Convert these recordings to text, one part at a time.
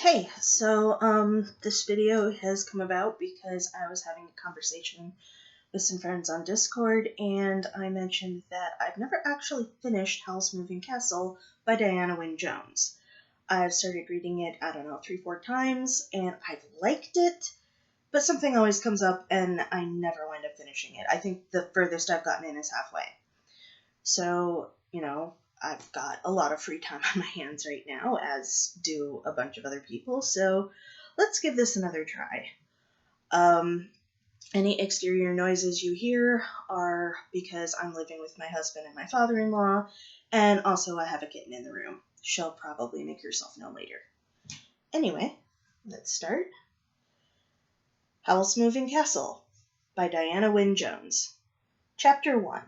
Hey, this video has come about because I was having a conversation with some friends on Discord, and I mentioned that I've never actually finished Howl's Moving Castle by Diana Wynne Jones. I've started reading it, 3-4 times, and I've liked it, but something always comes up and I never wind up finishing it. I think the furthest I've gotten in is halfway. So, I've got a lot of free time on my hands right now, as do a bunch of other people, so let's give this another try. Any exterior noises you hear are because I'm living with my husband and my father-in-law, and also I have a kitten in the room. She'll probably make herself known later. Anyway, let's start. Howl's Moving Castle by Diana Wynne Jones. Chapter 1,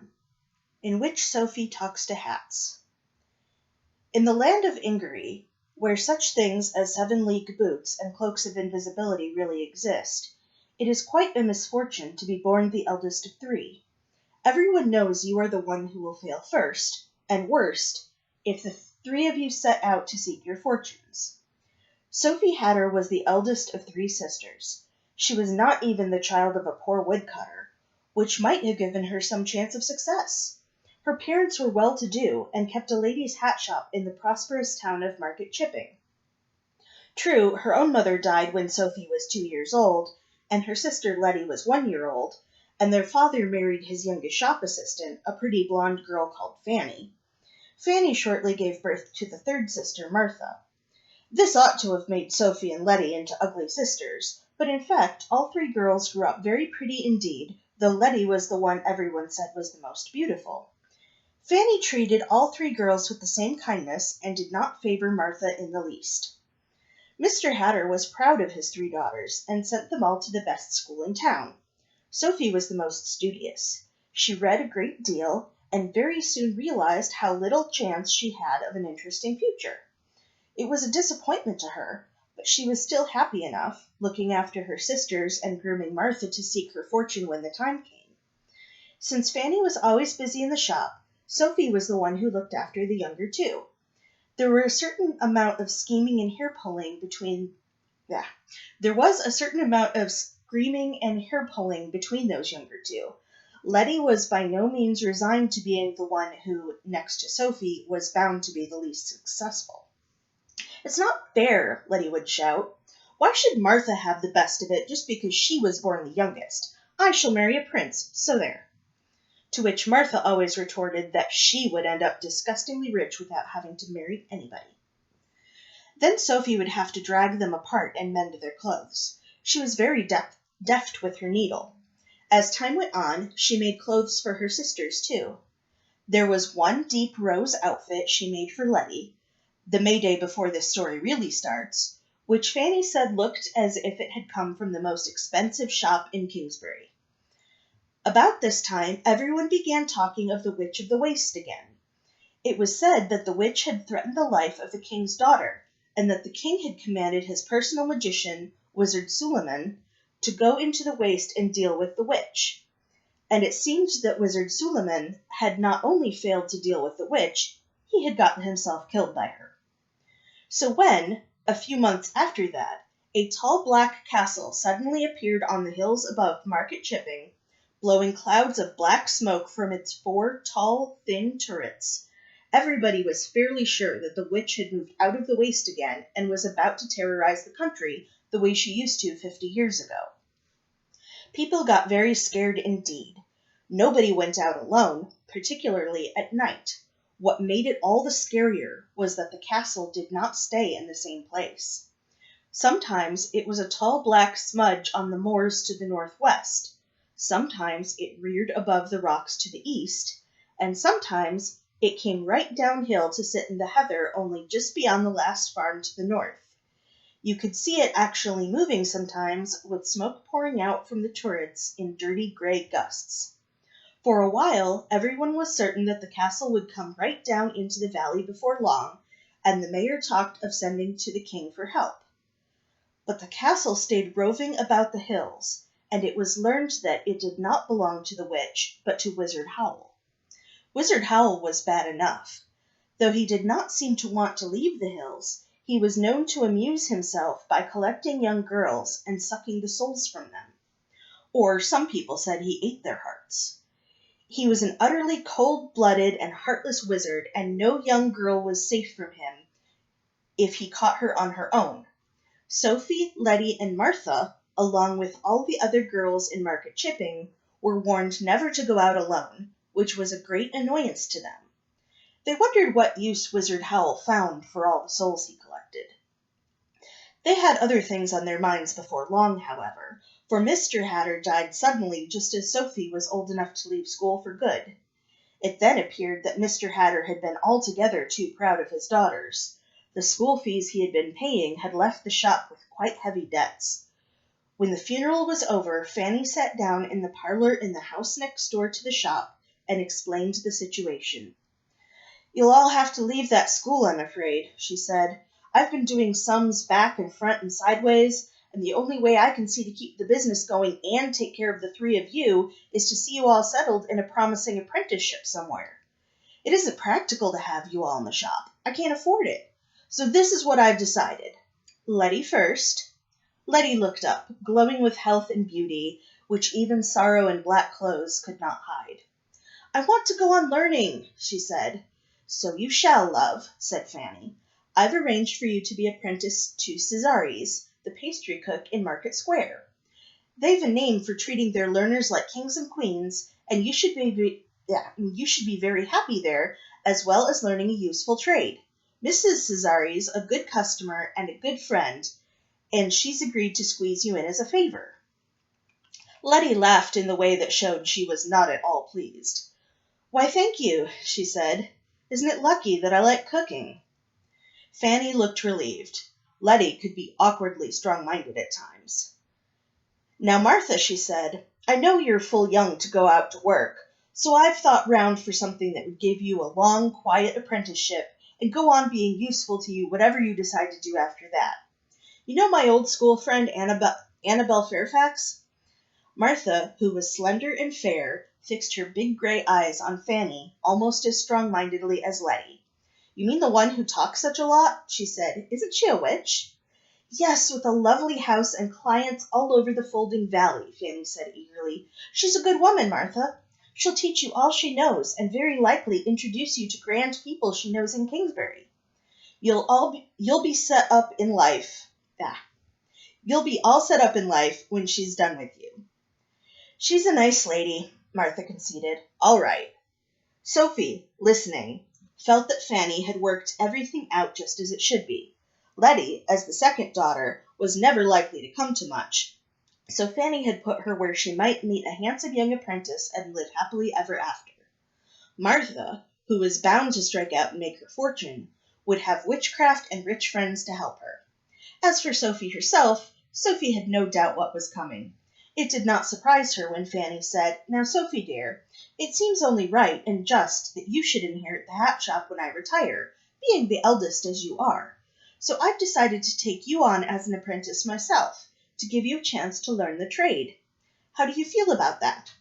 in which Sophie talks to hats. In the land of Ingery, where such things as 7-league boots and cloaks of invisibility really exist, it is quite a misfortune to be born the eldest of 3. Everyone knows you are the one who will fail first, and worst, if the 3 of you set out to seek your fortunes. Sophie Hatter was the eldest of 3 sisters. She was not even the child of a poor woodcutter, which might have given her some chance of success. Her parents were well-to-do and kept a ladies' hat shop in the prosperous town of Market Chipping. True, her own mother died when Sophie was 2 years old, and her sister Letty was 1 year old, and their father married his youngest shop assistant, a pretty blonde girl called Fanny. Fanny shortly gave birth to the 3rd sister, Martha. This ought to have made Sophie and Letty into ugly sisters, but in fact all 3 girls grew up very pretty indeed, though Letty was the one everyone said was the most beautiful. Fanny treated all 3 girls with the same kindness and did not favor Martha in the least. Mr. Hatter was proud of his 3 daughters and sent them all to the best school in town. Sophie was the most studious. She read a great deal and very soon realized how little chance she had of an interesting future. It was a disappointment to her, but she was still happy enough, looking after her sisters and grooming Martha to seek her fortune when the time came. Since Fanny was always busy in the shop, Sophie was the one who looked after the younger 2. There was a certain amount of screaming and hair-pulling between those younger 2. Letty was by no means resigned to being the one who, next to Sophie, was bound to be the least successful. "It's not fair," Letty would shout. "Why should Martha have the best of it just because she was born the youngest? I shall marry a prince, so there." To which Martha always retorted that she would end up disgustingly rich without having to marry anybody. Then Sophie would have to drag them apart and mend their clothes. She was very deft with her needle. As time went on, she made clothes for her sisters, too. There was one deep rose outfit she made for Letty, the May Day before this story really starts, which Fanny said looked as if it had come from the most expensive shop in Kingsbury. About this time, everyone began talking of the Witch of the Waste again. It was said that the witch had threatened the life of the king's daughter, and that the king had commanded his personal magician, Wizard Suleiman, to go into the waste and deal with the witch. And it seemed that Wizard Suleiman had not only failed to deal with the witch, he had gotten himself killed by her. So when, a few months after that, a tall black castle suddenly appeared on the hills above Market Chipping, blowing clouds of black smoke from its 4 tall, thin turrets, everybody was fairly sure that the witch had moved out of the waste again and was about to terrorize the country the way she used to 50 years ago. People got very scared indeed. Nobody went out alone, particularly at night. What made it all the scarier was that the castle did not stay in the same place. Sometimes it was a tall black smudge on the moors to the northwest. Sometimes it reared above the rocks to the east, and sometimes it came right downhill to sit in the heather only just beyond the last farm to the north. You could see it actually moving sometimes, with smoke pouring out from the turrets in dirty gray gusts. For a while, everyone was certain that the castle would come right down into the valley before long, and the mayor talked of sending to the king for help. But the castle stayed roving about the hills, and it was learned that it did not belong to the witch, but to Wizard Howl. Wizard Howl was bad enough. Though he did not seem to want to leave the hills, He was known to amuse himself by collecting young girls and sucking the souls from them. Or some people said he ate their hearts. He was an utterly cold-blooded and heartless wizard, and no young girl was safe from him if he caught her on her own. Sophie, Letty, and Martha, along with all the other girls in Market Chipping, were warned never to go out alone, which was a great annoyance to them. They wondered what use Wizard Howl found for all the souls he collected. They had other things on their minds before long, however, for Mr. Hatter died suddenly just as Sophie was old enough to leave school for good. It then appeared that Mr. Hatter had been altogether too proud of his daughters. The school fees he had been paying had left the shop with quite heavy debts. When the funeral was over, Fanny sat down in the parlor in the house next door to the shop and explained the situation. "You'll all have to leave that school, I'm afraid," she said. "I've been doing sums back and front and sideways, and the only way I can see to keep the business going and take care of the three of you is to see you all settled in a promising apprenticeship somewhere. It isn't practical to have you all in the shop. I can't afford it. So this is what I've decided. Letty first." Letty looked up, glowing with health and beauty, which even sorrow and black clothes could not hide. "I want to go on learning," she said. "So you shall, love," said Fanny. "I've arranged for you to be apprenticed to Cesares, the pastry cook in Market Square. They've a name for treating their learners like kings and queens, and you should be very happy there, as well as learning a useful trade. Mrs. Cesares a good customer and a good friend, and she's agreed to squeeze you in as a favor." Letty laughed in the way that showed she was not at all pleased. "Why, thank you," she said. "Isn't it lucky that I like cooking?" Fanny looked relieved. Letty could be awkwardly strong-minded at times. "Now, Martha," she said, "I know you're full young to go out to work, so I've thought round for something that would give you a long, quiet apprenticeship and go on being useful to you whatever you decide to do after that. You know my old school friend Annabel Fairfax?" Martha, who was slender and fair, fixed her big gray eyes on Fanny almost as strong-mindedly as Letty. "You mean the one who talks such a lot?" she said. "Isn't she a witch?" "Yes, with a lovely house and clients all over the Folding Valley," Fanny said eagerly. "She's a good woman, Martha. She'll teach you all she knows, and very likely introduce you to grand people she knows in Kingsbury. You'll be set up in life. You'll be all set up in life when she's done with you." "She's a nice lady," Martha conceded. "All right." Sophie, listening, felt that Fanny had worked everything out just as it should be. Letty, as the second daughter, was never likely to come to much, so Fanny had put her where she might meet a handsome young apprentice and live happily ever after. Martha, who was bound to strike out and make her fortune, would have witchcraft and rich friends to help her. As for Sophie herself, Sophie had no doubt what was coming. It did not surprise her when Fanny said, "Now, Sophie dear, it seems only right and just that you should inherit the hat shop when I retire, being the eldest as you are. So I've decided to take you on as an apprentice myself, to give you a chance to learn the trade. How do you feel about that?"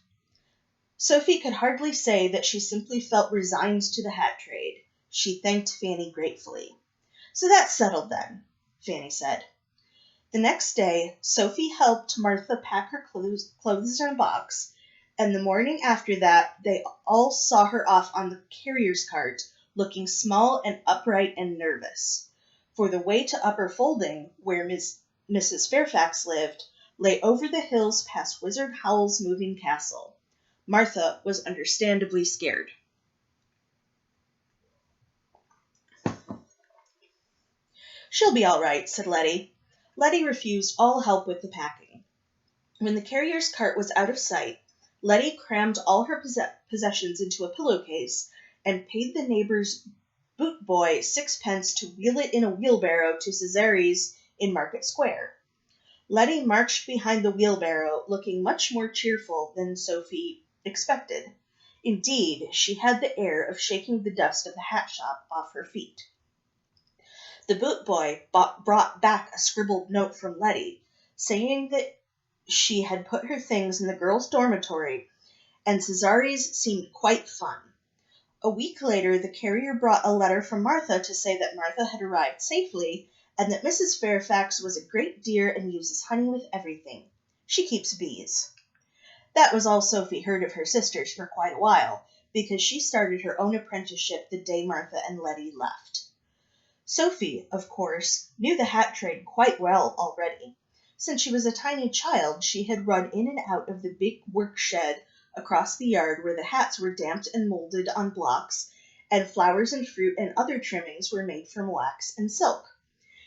Sophie could hardly say that she simply felt resigned to the hat trade. She thanked Fanny gratefully. "So that's settled then," Fanny said. The next day, Sophie helped Martha pack her clothes in a box, and the morning after that they all saw her off on the carrier's cart, looking small and upright and nervous. For the way to Upper Folding, where Mrs. Fairfax lived, lay over the hills past Wizard Howl's moving castle. Martha was understandably scared. "She'll be all right," said Letty. Letty refused all help with the packing. When the carrier's cart was out of sight, Letty crammed all her possessions into a pillowcase and paid the neighbor's boot boy 6 pence to wheel it in a wheelbarrow to Cesares in Market Square. Letty marched behind the wheelbarrow, looking much more cheerful than Sophie expected. Indeed, she had the air of shaking the dust of the hat shop off her feet. The boot boy brought back a scribbled note from Letty, saying that she had put her things in the girls' dormitory, and Cesares seemed quite fun. A week later, the carrier brought a letter from Martha to say that Martha had arrived safely, and that Mrs. Fairfax was a great dear and uses honey with everything. She keeps bees. That was all Sophie heard of her sisters for quite a while, because she started her own apprenticeship the day Martha and Letty left. Sophie, of course, knew the hat trade quite well already. Since she was a tiny child, she had run in and out of the big work shed across the yard where the hats were damped and molded on blocks, and flowers and fruit and other trimmings were made from wax and silk.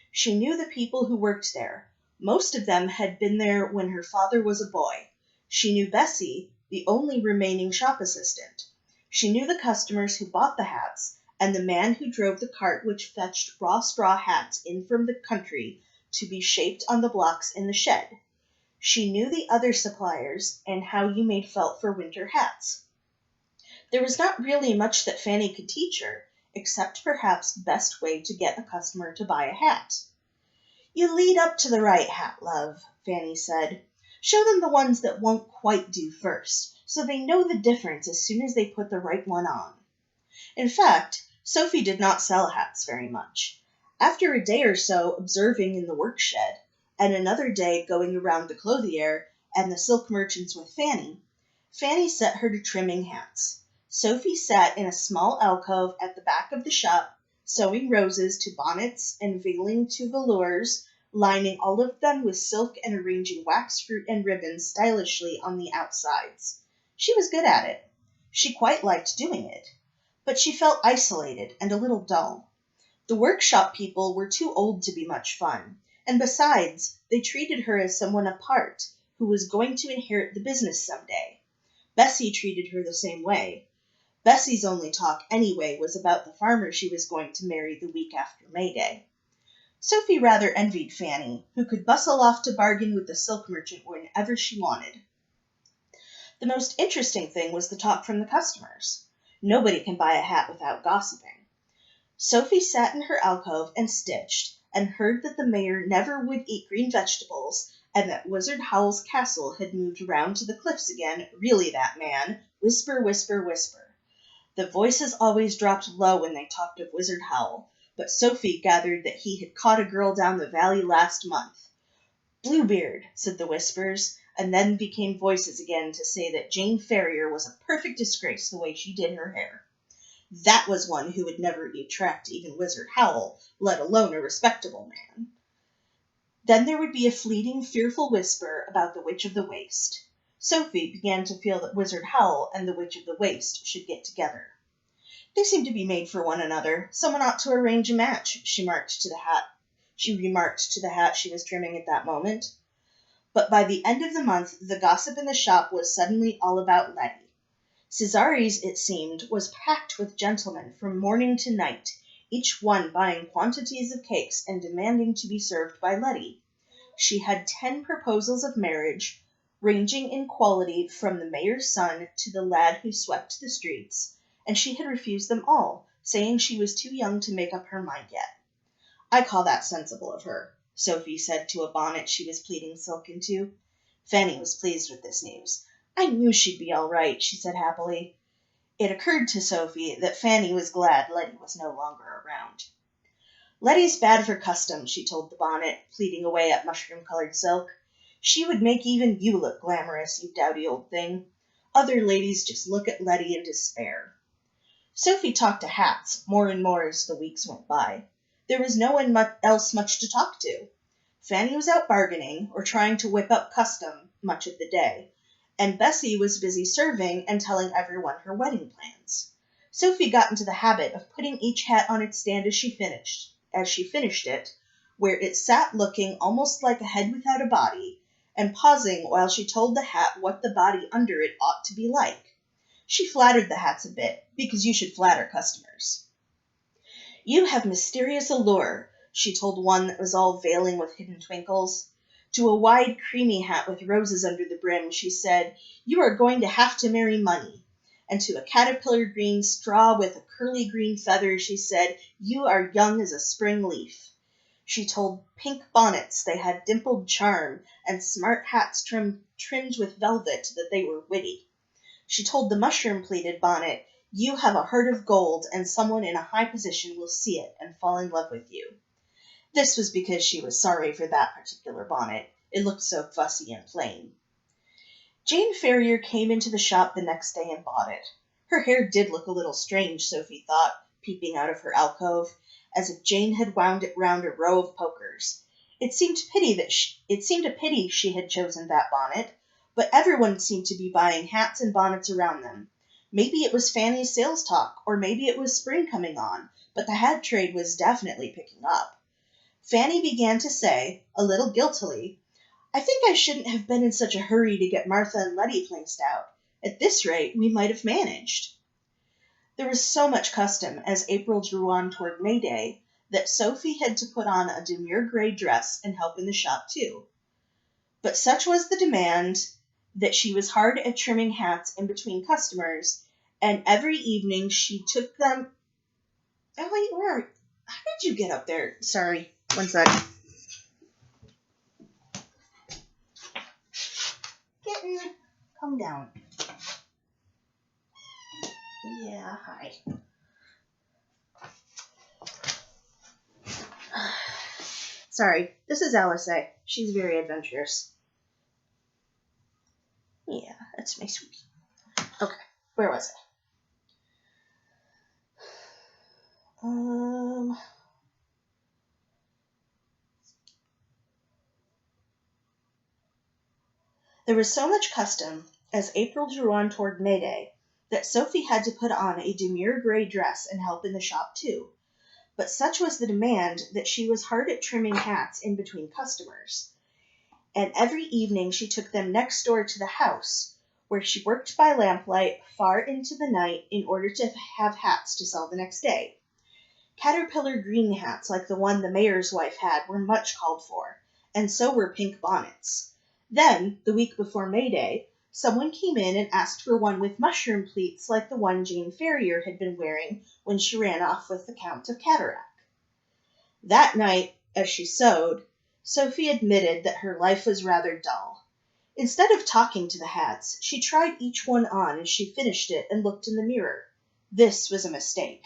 She knew the people who worked there. Most of them had been there when her father was a boy. She knew Bessie, the only remaining shop assistant. She knew the customers who bought the hats, and the man who drove the cart which fetched raw straw hats in from the country to be shaped on the blocks in the shed. She knew the other suppliers and how you made felt for winter hats. There was not really much that Fanny could teach her, except perhaps the best way to get a customer to buy a hat. "You lead up to the right hat, love," Fanny said. "Show them the ones that won't quite do first, so they know the difference as soon as they put the right one on." In fact, Sophie did not sell hats very much. After a day or so observing in the work shed, and another day going around the clothier and the silk merchants with Fanny, Fanny set her to trimming hats. Sophie sat in a small alcove at the back of the shop, sewing roses to bonnets and veiling to velours, lining all of them with silk and arranging wax, fruit, and ribbons stylishly on the outsides. She was good at it. She quite liked doing it. But she felt isolated and a little dull. The workshop people were too old to be much fun, and besides, they treated her as someone apart, who was going to inherit the business someday. Bessie treated her the same way. Bessie's only talk, anyway, was about the farmer she was going to marry the week after May Day. Sophie rather envied Fanny, who could bustle off to bargain with the silk merchant whenever she wanted. The most interesting thing was the talk from the customers. Nobody can buy a hat without gossiping. Sophie sat in her alcove and stitched, and heard that the mayor never would eat green vegetables, and that Wizard Howl's castle had moved round to the cliffs again, really that man, whisper, whisper, whisper. The voices always dropped low when they talked of Wizard Howl, but Sophie gathered that he had caught a girl down the valley last month. "Bluebeard," said the whispers, and then became voices again to say that Jane Ferrier was a perfect disgrace the way she did her hair. That was one who would never attract even Wizard Howl, let alone a respectable man. Then there would be a fleeting, fearful whisper about the Witch of the Waste. Sophie began to feel that Wizard Howl and the Witch of the Waste should get together. "They seem to be made for one another. Someone ought to arrange a match," she remarked to the hat she was trimming at that moment. But by the end of the month, the gossip in the shop was suddenly all about Letty. Cesare's, it seemed, was packed with gentlemen from morning to night, each one buying quantities of cakes and demanding to be served by Letty. She had 10 proposals of marriage, ranging in quality from the mayor's son to the lad who swept the streets, and she had refused them all, saying she was too young to make up her mind yet. "I call that sensible of her," Sophie said to a bonnet she was pleating silk into. Fanny was pleased with this news. "I knew she'd be all right," she said happily. It occurred to Sophie that Fanny was glad Letty was no longer around. "Letty's bad for custom," she told the bonnet, pleating away at mushroom-colored silk. "She would make even you look glamorous, you dowdy old thing. Other ladies just look at Letty in despair." Sophie talked to hats more and more as the weeks went by. There was no one else much to talk to. Fanny was out bargaining, or trying to whip up custom, much of the day, and Bessie was busy serving and telling everyone her wedding plans. Sophie got into the habit of putting each hat on its stand as she finished it, where it sat looking almost like a head without a body, and pausing while she told the hat what the body under it ought to be like. She flattered the hats a bit, because you should flatter customers. "You have mysterious allure," she told one that was all veiling with hidden twinkles. To a wide, creamy hat with roses under the brim, she said, "You are going to have to marry money." And to a caterpillar green straw with a curly green feather, she said, "You are young as a spring leaf." She told pink bonnets they had dimpled charm, and smart hats trimmed with velvet that they were witty. She told the mushroom-pleated bonnet, You have a heart of gold, and someone in a high position will see it and fall in love with you. This was because she was sorry for that particular bonnet. It looked so fussy and plain. Jane Ferrier came into the shop the next day and bought it. Her hair did look a little strange, Sophie thought, peeping out of her alcove, as if Jane had wound it round a row of pokers. It seemed a pity she had chosen that bonnet, but everyone seemed to be buying hats and bonnets around them. Maybe it was Fanny's sales talk, or maybe it was spring coming on, but the hat trade was definitely picking up. Fanny began to say, a little guiltily, I think I shouldn't have been in such a hurry to get Martha and Letty placed out. At this rate, we might have managed. There was so much custom as April drew on toward May Day that Sophie had to put on a demure gray dress and help in the shop too. But such was the demand that she was hard at trimming hats in between customers, and every evening she took them... Oh, wait, how did you get up there? Sorry, one sec. Kitten, come down. Yeah, hi. Sorry, this is Alisaie. She's very adventurous. Yeah, that's my sweetie. Okay, where was I? There was so much custom, as April drew on toward May Day, that Sophie had to put on a demure gray dress and help in the shop too. But such was the demand that she was hard at trimming hats in between customers. And every evening she took them next door to the house, where she worked by lamplight far into the night in order to have hats to sell the next day. Caterpillar green hats like the one the mayor's wife had were much called for, and so were pink bonnets. Then, the week before May Day, someone came in and asked for one with mushroom pleats like the one Jane Ferrier had been wearing when she ran off with the Count of Cataract. That night, as she sewed, Sophie admitted that her life was rather dull. Instead of talking to the hats, she tried each one on as she finished it and looked in the mirror. This was a mistake.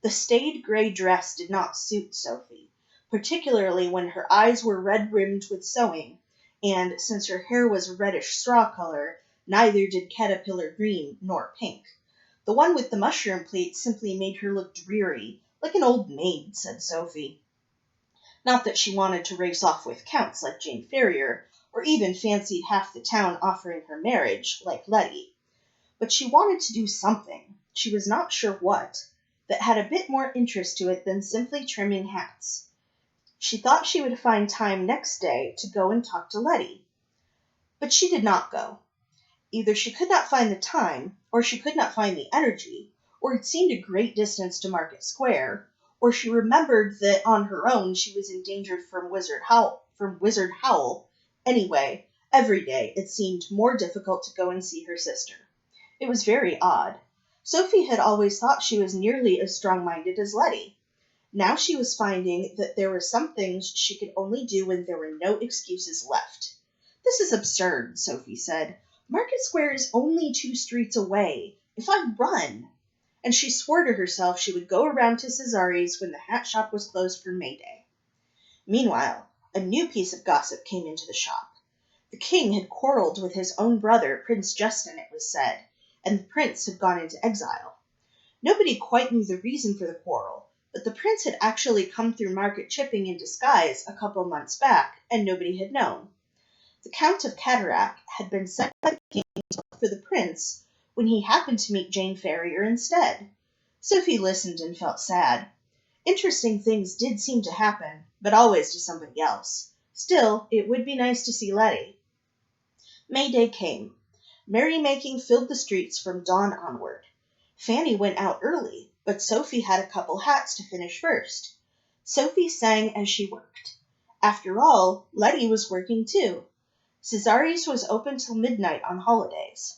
The staid gray dress did not suit Sophie, particularly when her eyes were red-rimmed with sewing, and, since her hair was a reddish straw color, neither did caterpillar green nor pink. The one with the mushroom pleats simply made her look dreary, like an old maid, said Sophie. Not that she wanted to race off with counts like Jane Ferrier, or even fancied half the town offering her marriage, like Letty. But she wanted to do something, she was not sure what, that had a bit more interest to it than simply trimming hats. She thought she would find time next day to go and talk to Letty. But she did not go. Either she could not find the time, or she could not find the energy, or it seemed a great distance to Market Square, or she remembered that on her own she was endangered from Wizard Howl. Anyway, every day it seemed more difficult to go and see her sister. It was very odd. Sophie had always thought she was nearly as strong-minded as Letty. Now she was finding that there were some things she could only do when there were no excuses left. This is absurd, Sophie said. Market Square is only 2 streets away. If I run... And she swore to herself she would go around to Cesari's when the hat shop was closed for May Day. Meanwhile, a new piece of gossip came into the shop. The king had quarreled with his own brother, Prince Justin, it was said, and the prince had gone into exile. Nobody quite knew the reason for the quarrel, but the prince had actually come through market chipping in disguise a couple months back, and nobody had known. The Count of Cataract had been sent by the king to look for the prince when he happened to meet Jane Ferrier instead. Sophie listened and felt sad. Interesting things did seem to happen, but always to somebody else. Still, it would be nice to see Letty. May Day came. Merrymaking filled the streets from dawn onward. Fanny went out early, but Sophie had a couple hats to finish first. Sophie sang as she worked. After all, Letty was working too. Cesari's was open till midnight on holidays.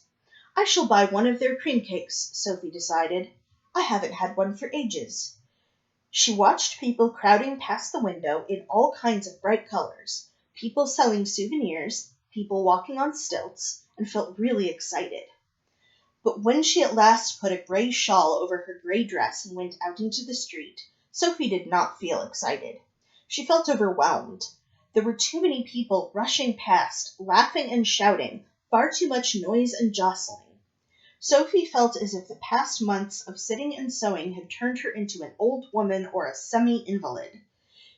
I shall buy one of their cream cakes, Sophie decided. I haven't had one for ages. She watched people crowding past the window in all kinds of bright colors, people selling souvenirs, people walking on stilts, and felt really excited. But when she at last put a gray shawl over her gray dress and went out into the street, Sophie did not feel excited. She felt overwhelmed. There were too many people rushing past, laughing and shouting, far too much noise and jostling. Sophie felt as if the past months of sitting and sewing had turned her into an old woman or a semi-invalid.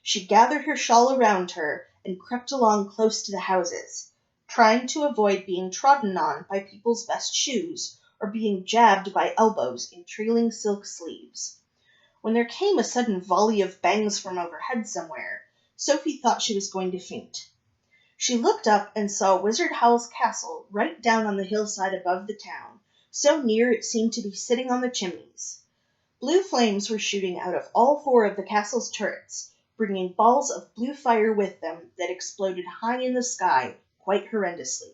She gathered her shawl around her and crept along close to the houses, trying to avoid being trodden on by people's best shoes or being jabbed by elbows in trailing silk sleeves. When there came a sudden volley of bangs from overhead somewhere, Sophie thought she was going to faint. She looked up and saw Wizard Howl's castle right down on the hillside above the town, so near it seemed to be sitting on the chimneys. Blue flames were shooting out of all 4 of the castle's turrets, bringing balls of blue fire with them that exploded high in the sky quite horrendously.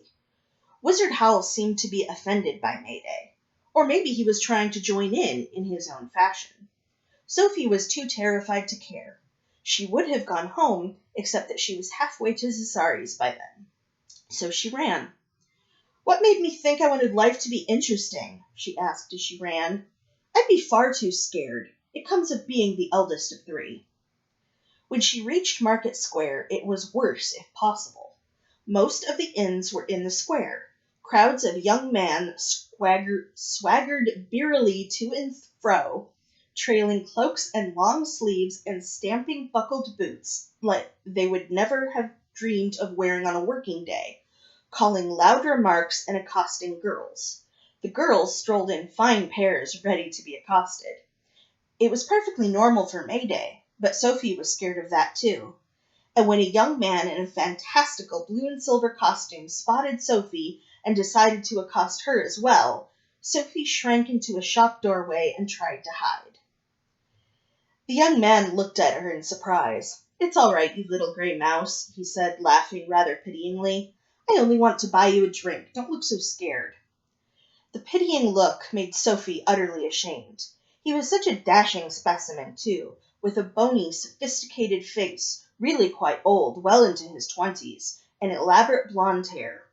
Wizard Howl seemed to be offended by Mayday, or maybe he was trying to join in his own fashion. Sophie was too terrified to care. She would have gone home, except that she was halfway to Zazari's by then. So she ran. "What made me think I wanted life to be interesting?" she asked as she ran. "I'd be far too scared. It comes of being the eldest of 3. When she reached Market Square, it was worse, if possible. Most of the inns were in the square. Crowds of young men swaggered beerily to and fro, trailing cloaks and long sleeves and stamping buckled boots like they would never have dreamed of wearing on a working day, calling loud remarks and accosting girls. The girls strolled in fine pairs, ready to be accosted. It was perfectly normal for May Day, but Sophie was scared of that too. And when a young man in a fantastical blue and silver costume spotted Sophie and decided to accost her as well, Sophie shrank into a shop doorway and tried to hide. The young man looked at her in surprise. "It's all right, you little gray mouse," he said, laughing rather pityingly. "I only want to buy you a drink. Don't look so scared." The pitying look made Sophie utterly ashamed. He was such a dashing specimen, too, with a bony, sophisticated face, really quite old, well into his 20s, and elaborate blonde hair.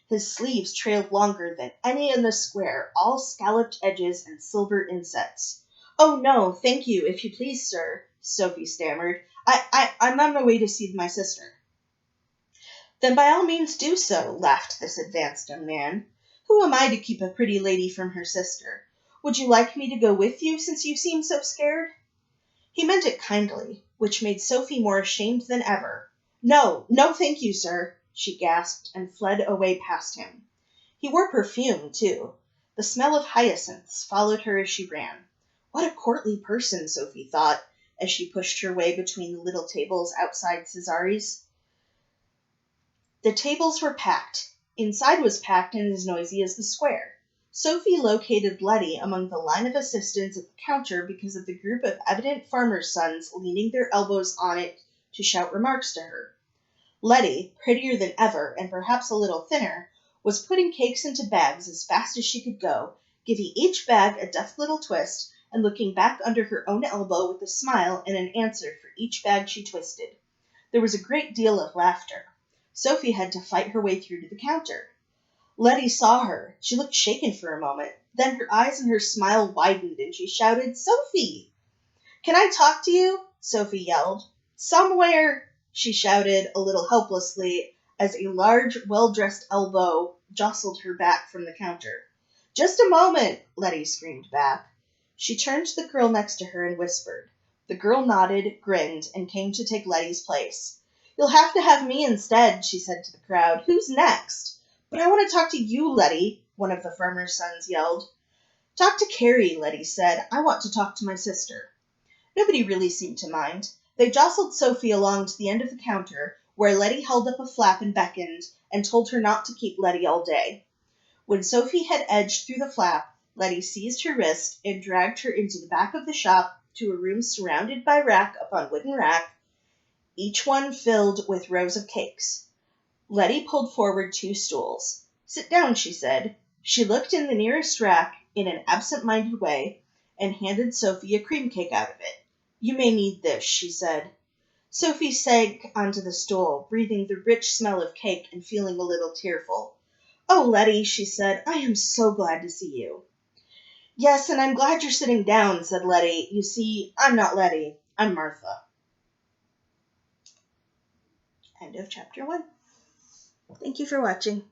His sleeves trailed longer than any in the square, all scalloped edges and silver insets. "Oh, no, thank you, if you please, sir," Sophie stammered. I'm on my way to see my sister." "Then by all means do so," laughed this advanced young man. "Who am I to keep a pretty lady from her sister? Would you like me to go with you, since you seem so scared?" He meant it kindly, which made Sophie more ashamed than ever. No, thank you, sir," she gasped, and fled away past him. He wore perfume, too. The smell of hyacinths followed her as she ran. What a courtly person, Sophie thought, as she pushed her way between the little tables outside Zazari's. The tables were packed. Inside was packed and as noisy as the square. Sophie located Letty among the line of assistants at the counter because of the group of evident farmers' sons leaning their elbows on it to shout remarks to her. Letty, prettier than ever and perhaps a little thinner, was putting cakes into bags as fast as she could go, giving each bag a deft little twist and looking back under her own elbow with a smile and an answer for each bag she twisted. There was a great deal of laughter. Sophie had to fight her way through to the counter. Letty saw her. She looked shaken for a moment. Then her eyes and her smile widened and she shouted, "Sophie!" "Can I talk to you?" Sophie yelled. "Somewhere!" she shouted a little helplessly as a large, well-dressed elbow jostled her back from the counter. "Just a moment!" Letty screamed back. She turned to the girl next to her and whispered. The girl nodded, grinned, and came to take Letty's place. "You'll have to have me instead," she said to the crowd. "Who's next?" "But I want to talk to you, Letty," one of the farmer's sons yelled. "Talk to Carrie," Letty said. "I want to talk to my sister." Nobody really seemed to mind. They jostled Sophie along to the end of the counter, where Letty held up a flap and beckoned, and told her not to keep Letty all day. When Sophie had edged through the flap, Letty seized her wrist and dragged her into the back of the shop to a room surrounded by rack upon wooden rack, each one filled with rows of cakes. Letty pulled forward 2 stools. "Sit down," she said. She looked in the nearest rack in an absent-minded way and handed Sophie a cream cake out of it. "You may need this," she said. Sophie sank onto the stool, breathing the rich smell of cake and feeling a little tearful. "Oh, Letty," she said, "I am so glad to see you." Yes, and I'm glad you're sitting down, said Letty. You see, I'm not Letty. I'm Martha. End of chapter 1. Thank you for watching.